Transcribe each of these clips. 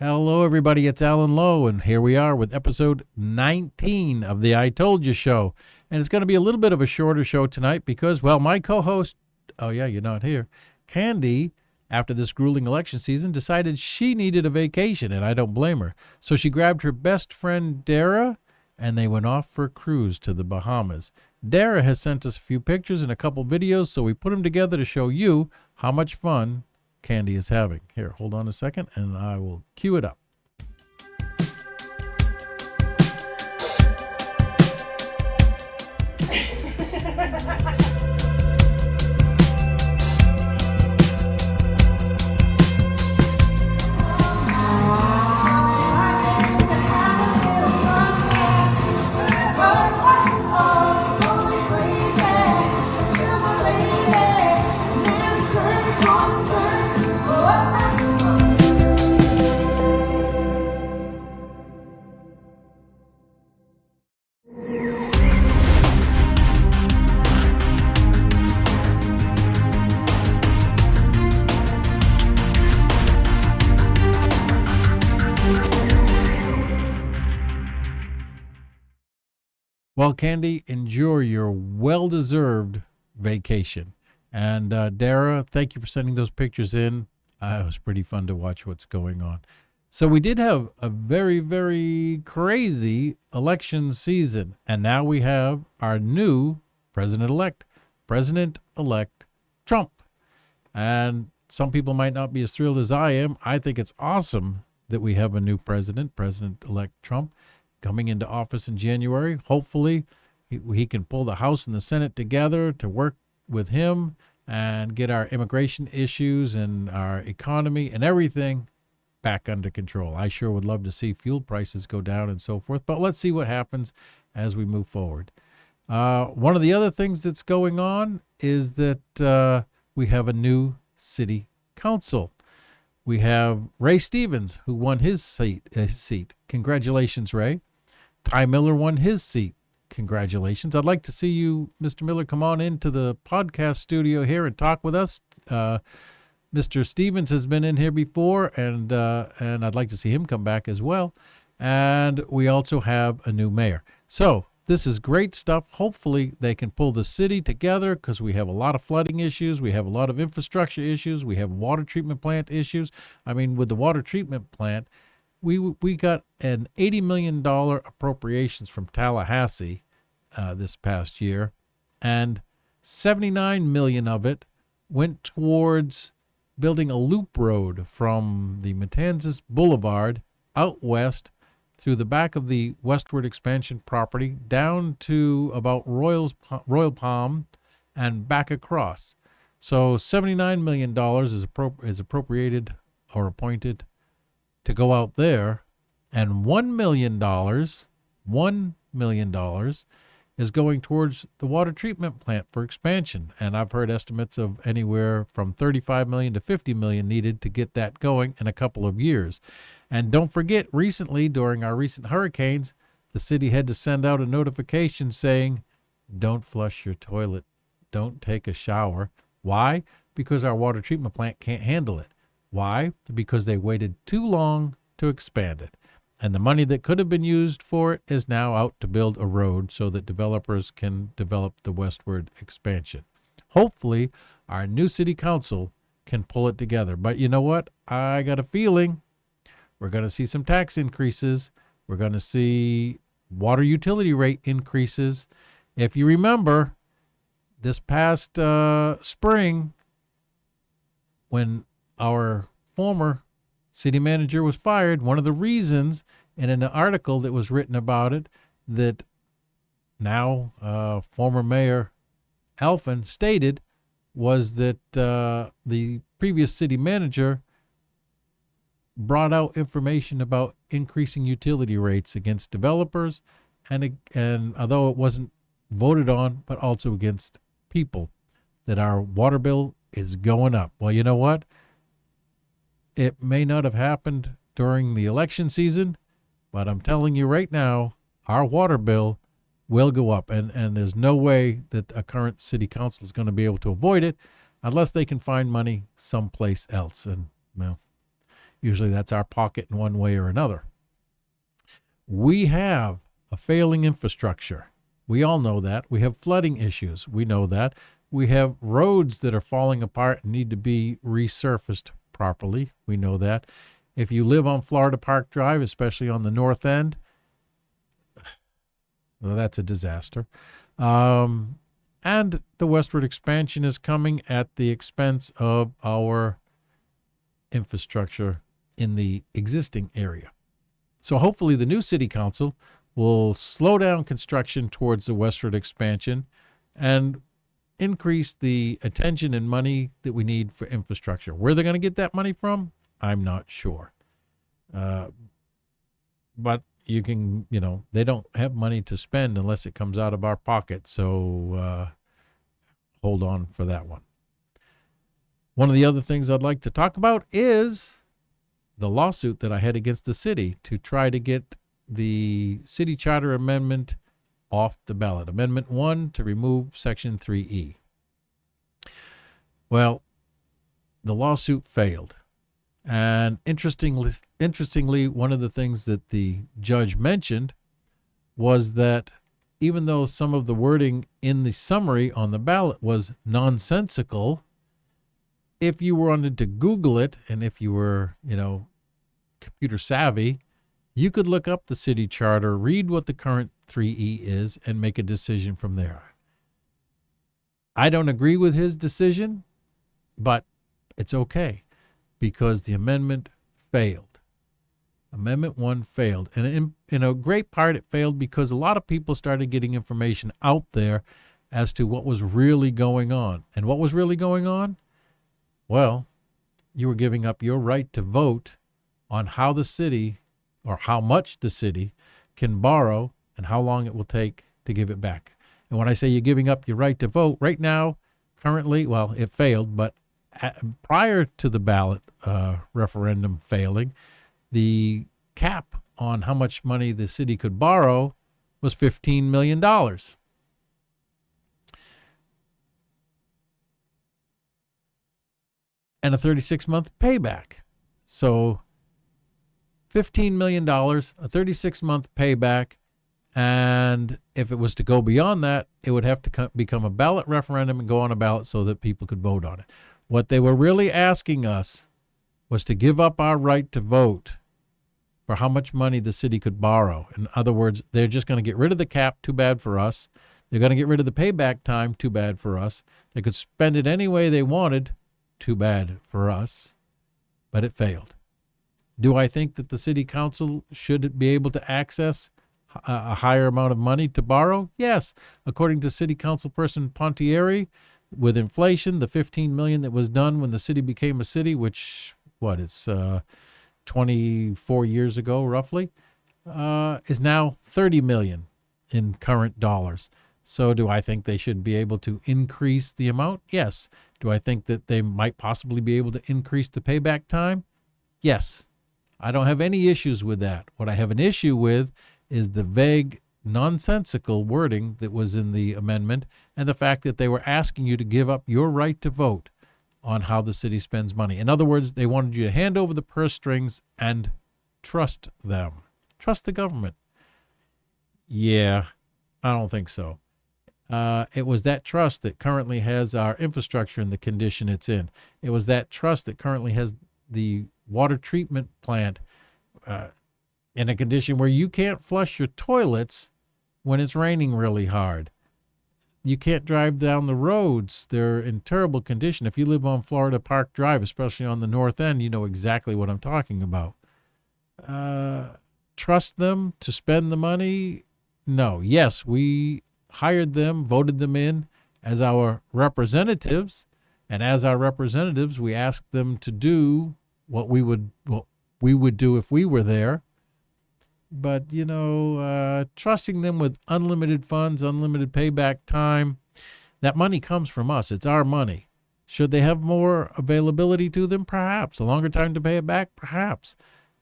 Hello, everybody. It's Alan Lowe, and here we are with episode 19 of the I Told You show. And it's going to be a little bit of a shorter show tonight because, well, my co host, oh, yeah, you're not here, Kandi, after this grueling election season, decided she needed a vacation, and I don't blame her. So she grabbed her best friend, Dara, and they went off for a cruise to the Bahamas. Dara has sent us a few pictures and a couple videos, so we put them together to show you how much fun Kandi is having. Here, hold on a second, and I will cue it up. Well, Kandi, enjoy your well-deserved vacation. And Dara, thank you for sending those pictures in. It was pretty fun to watch what's going on. So we did have a very, very crazy election season. And now we have our new president-elect, President-elect Trump. And some people might not be as thrilled as I am. I think it's awesome that we have a new president, President-elect Trump, coming into office in January. Hopefully, he can pull the House and the Senate together to work with him and get our immigration issues and our economy and everything back under control. I sure would love to see fuel prices go down and so forth, but let's see what happens as we move forward. One of the other things that's going on is that we have a new city council. We have Ray Stevens, who won his seat. Congratulations, Ray. Ty Miller won his seat. Congratulations. I'd like to see you, Mr. Miller, come on into the podcast studio here and talk with us. Mr. Stevens has been in here before, and I'd like to see him come back as well. And we also have a new mayor. So this is great stuff. Hopefully they can pull the city together because we have a lot of flooding issues. We have a lot of infrastructure issues. We have water treatment plant issues. I mean, with the water treatment plant, we got an $80 million appropriations from Tallahassee this past year, and $79 million of it went towards building a loop road from the Matanzas Boulevard out west through the back of the westward expansion property down to about Royal Palm and back across. So $79 million is appropriated or appointed to go out there, and $1 million is going towards the water treatment plant for expansion. And I've heard estimates of anywhere from $35 million to $50 million needed to get that going in a couple of years. And don't forget, recently, during our recent hurricanes, the city had to send out a notification saying, don't flush your toilet, don't take a shower. Why? Because our water treatment plant can't handle it. Why? Because they waited too long to expand it. And the money that could have been used for it is now out to build a road so that developers can develop the westward expansion. Hopefully, our new city council can pull it together. But you know what? I got a feeling we're going to see some tax increases. We're going to see water utility rate increases. If you remember, this past spring, when our former city manager was fired, one of the reasons, and in an article that was written about it, that now former Mayor Alphen stated was that the previous city manager brought out information about increasing utility rates against developers and although it wasn't voted on, but also against people, that our water bill is going up. Well, you know what? It may not have happened during the election season, but I'm telling you right now, our water bill will go up. And there's no way that a current city council is going to be able to avoid it unless they can find money someplace else. And, well, Usually that's our pocket in one way or another. We have a failing infrastructure. We all know that. We have flooding issues. We know that. We have roads that are falling apart and need to be resurfaced properly. We know that. If you live on Florida Park Drive, especially on the north end, well, that's a disaster. And the westward expansion is coming at the expense of our infrastructure in the existing area. So hopefully the new city council will slow down construction towards the westward expansion and increase the attention and money that we need for infrastructure. Where they're going to get that money from, I'm not sure. But you can, they don't have money to spend unless it comes out of our pocket. So hold on for that one. One of the other things I'd like to talk about is the lawsuit that I had against the city to try to get the city charter amendment off the ballot. Amendment 1 to remove Section 3E. Well, the lawsuit failed. And interestingly, one of the things that the judge mentioned was that even though some of the wording in the summary on the ballot was nonsensical, if you wanted to Google it, and if you were, computer savvy, you could look up the city charter, read what the current 3E is, and make a decision from there. I don't agree with his decision, but it's okay because the amendment failed. Amendment 1 failed. And in a great part, it failed because a lot of people started getting information out there as to what was really going on. And what was really going on? Well, you were giving up your right to vote on how the city or how much the city can borrow and how long it will take to give it back. And when I say you're giving up your right to vote, right now, currently, well, it failed, but prior to the ballot referendum failing, the cap on how much money the city could borrow was $15 million. And a 36-month payback. So $15 million, a 36-month payback, and if it was to go beyond that, it would have to become a ballot referendum and go on a ballot so that people could vote on it. What they were really asking us was to give up our right to vote for how much money the city could borrow. In other words, they're just going to get rid of the cap, too bad for us. They're going to get rid of the payback time, too bad for us. They could spend it any way they wanted, too bad for us, but it failed. Do I think that the city council should be able to access a higher amount of money to borrow? Yes. According to city council person Pontieri, with inflation, the $15 million that was done when the city became a city, which, it's 24 years ago, roughly, is now $30 million in current dollars. So do I think they should be able to increase the amount? Yes. Do I think that they might possibly be able to increase the payback time? Yes. I don't have any issues with that. What I have an issue with is the vague, nonsensical wording that was in the amendment and the fact that they were asking you to give up your right to vote on how the city spends money. In other words, they wanted you to hand over the purse strings and trust them. Trust the government. Yeah, I don't think so. It was that trust that currently has our infrastructure in the condition it's in. It was that trust that currently has the water treatment plant in a condition where you can't flush your toilets when it's raining really hard. You can't drive down the roads. They're in terrible condition. If you live on Florida Park Drive, especially on the north end, you know exactly what I'm talking about. Trust them to spend the money? No. Yes, we hired them, voted them in as our representatives, and as our representatives, we asked them to do what we would do if we were there. But, trusting them with unlimited funds, unlimited payback time, that money comes from us. It's our money. Should they have more availability to them? Perhaps. A longer time to pay it back? Perhaps.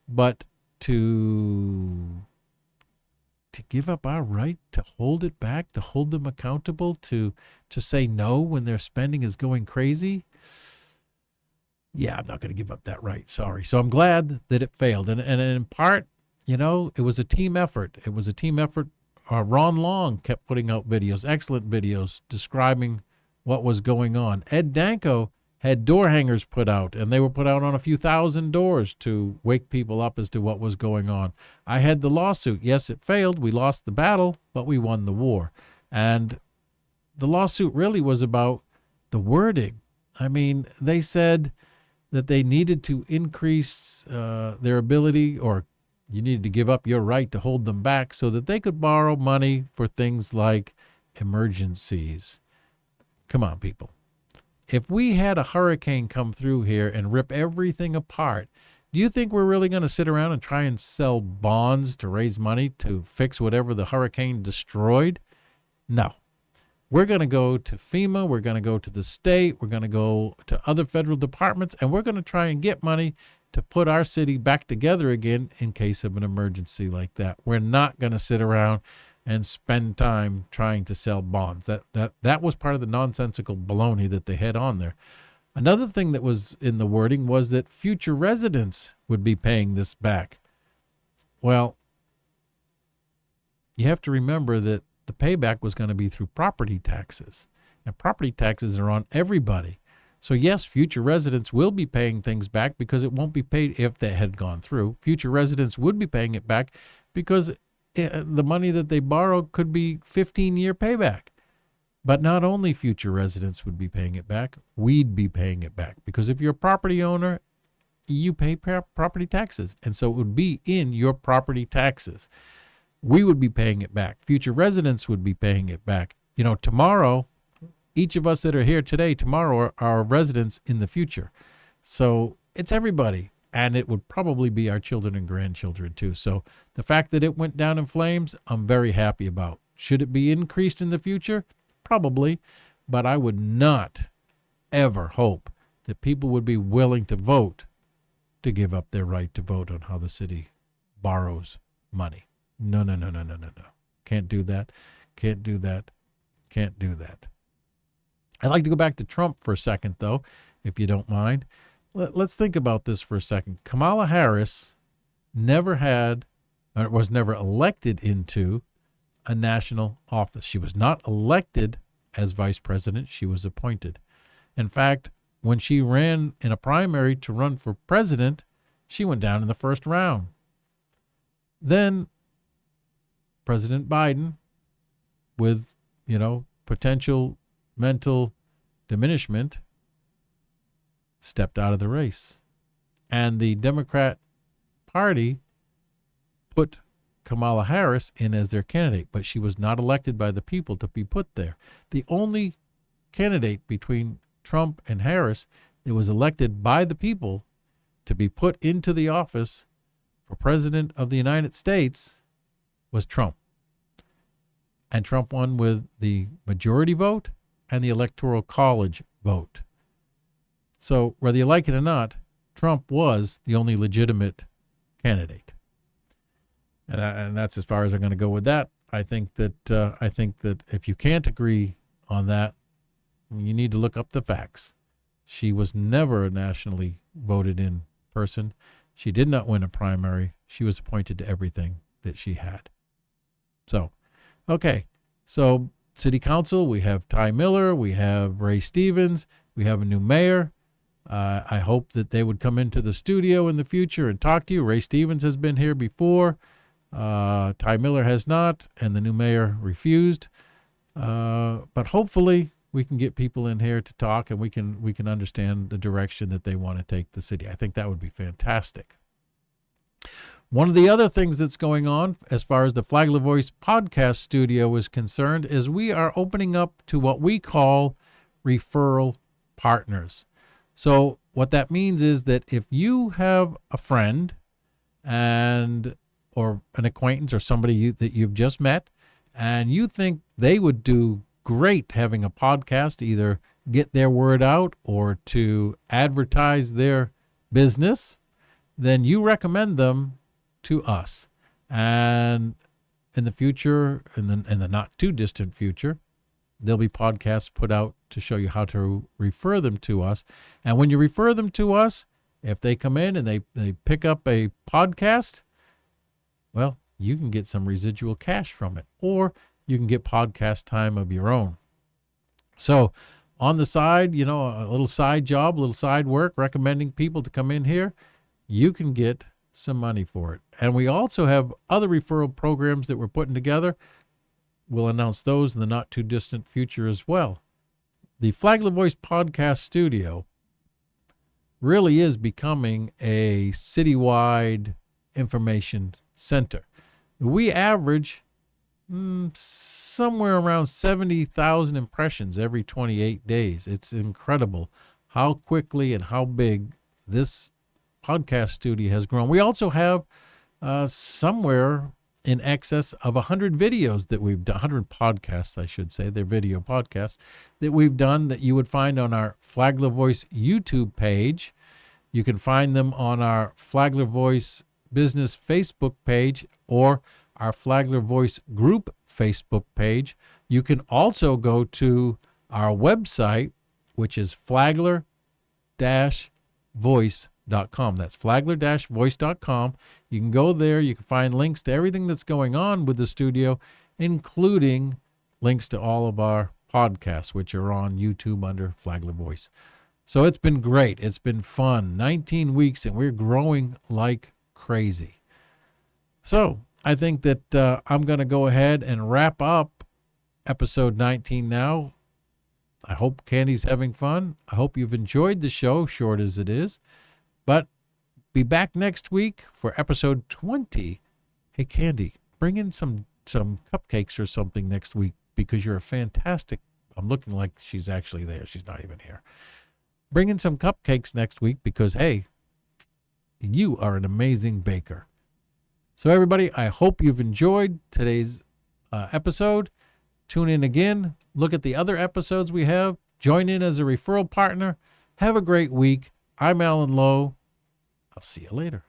But to give up our right to hold it back, to hold them accountable, to say no when their spending is going crazy, Yeah, I'm not going to give up that right. Sorry. So I'm glad that it failed. And in part, it was a team effort. It was a team effort. Ron Long kept putting out videos, excellent videos, describing what was going on. Ed Danko had door hangers put out, and they were put out on a few thousand doors to wake people up as to what was going on. I had the lawsuit. Yes, it failed. We lost the battle, but we won the war. And the lawsuit really was about the wording. I mean, they said that they needed to increase their ability, or you needed to give up your right to hold them back so that they could borrow money for things like emergencies. Come on, people. If we had a hurricane come through here and rip everything apart, do you think we're really going to sit around and try and sell bonds to raise money to fix whatever the hurricane destroyed? No. We're going to go to FEMA, we're going to go to the state, we're going to go to other federal departments, and we're going to try and get money to put our city back together again in case of an emergency like that. We're not going to sit around and spend time trying to sell bonds. That was part of the nonsensical baloney that they had on there. Another thing that was in the wording was that future residents would be paying this back. Well, you have to remember that the payback was going to be through property taxes, and property taxes are on everybody. So yes, future residents will be paying things back because it won't be paid if they had gone through. Future residents would be paying it back because the money that they borrow could be 15-year payback. But not only future residents would be paying it back, we'd be paying it back. Because if you're a property owner, you pay property taxes. And so it would be in your property taxes. We would be paying it back. Future residents would be paying it back. Tomorrow, each of us that are here today, tomorrow are residents in the future. So it's everybody. And it would probably be our children and grandchildren too. So the fact that it went down in flames, I'm very happy about. Should it be increased in the future? Probably. But I would not ever hope that people would be willing to vote to give up their right to vote on how the city borrows money. No. Can't do that. Can't do that. Can't do that. I'd like to go back to Trump for a second, though, if you don't mind. Let's think about this for a second. Kamala Harris was never elected into a national office. She was not elected as vice president. She was appointed. In fact, when she ran in a primary to run for president, she went down in the first round. Then President Biden, with, potential mental diminishment, stepped out of the race. And the Democrat Party put Kamala Harris in as their candidate, but she was not elected by the people to be put there. The only candidate between Trump and Harris that was elected by the people to be put into the office for President of the United States was Trump. And Trump won with the majority vote and the Electoral College vote. So whether you like it or not, Trump was the only legitimate candidate. And that's as far as I'm going to go with that. I think that if you can't agree on that, you need to look up the facts. She was never a nationally voted in person. She did not win a primary. She was appointed to everything that she had. So, okay. So city council, we have Ty Miller, we have Ray Stevens, we have a new mayor. I hope that they would come into the studio in the future and talk to you. Ray Stevens has been here before. Ty Miller has not, and the new mayor refused. But hopefully we can get people in here to talk, and we can understand the direction that they want to take the city. I think that would be fantastic. One of the other things that's going on as far as the Flagler Voice podcast studio is concerned is we are opening up to what we call referral partners. So what that means is that if you have a friend or an acquaintance or somebody that you've just met, and you think they would do great having a podcast to either get their word out or to advertise their business, then you recommend them to us. And in the future, in the not too distant future, there'll be podcasts put out to show you how to refer them to us. And when you refer them to us, if they come in and they pick up a podcast, well, you can get some residual cash from it, or you can get podcast time of your own. So on the side, you know, a little side job, a little side work, recommending people to come in here, you can get some money for it. And we also have other referral programs that we're putting together. We'll announce those in the not too distant future as well. The Flagler Voice Podcast Studio really is becoming a citywide information center. We average somewhere around 70,000 impressions every 28 days. It's incredible how quickly and how big this podcast studio has grown. We also have somewhere in excess of 100 videos that we've done, 100 podcasts, I should say. They're video podcasts that we've done that you would find on our Flagler Voice YouTube page. You can find them on our Flagler Voice Business Facebook page or our Flagler Voice Group Facebook page. You can also go to our website, which is flagler-voice.com. That's flagler-voice.com. You can go there. You can find links to everything that's going on with the studio, including links to all of our podcasts, which are on YouTube under Flagler Voice. So it's been great. It's been fun. 19 weeks, and we're growing like crazy. So I think that I'm going to go ahead and wrap up episode 19 now. I hope Kandi's having fun. I hope you've enjoyed the show, short as it is. But be back next week for episode 20. Hey, Kandi, bring in some cupcakes or something next week because you're a fantastic. I'm looking like she's actually there. She's not even here. Bring in some cupcakes next week because, hey, you are an amazing baker. So, everybody, I hope you've enjoyed today's episode. Tune in again. Look at the other episodes we have. Join in as a referral partner. Have a great week. I'm Alan Lowe. I'll see you later.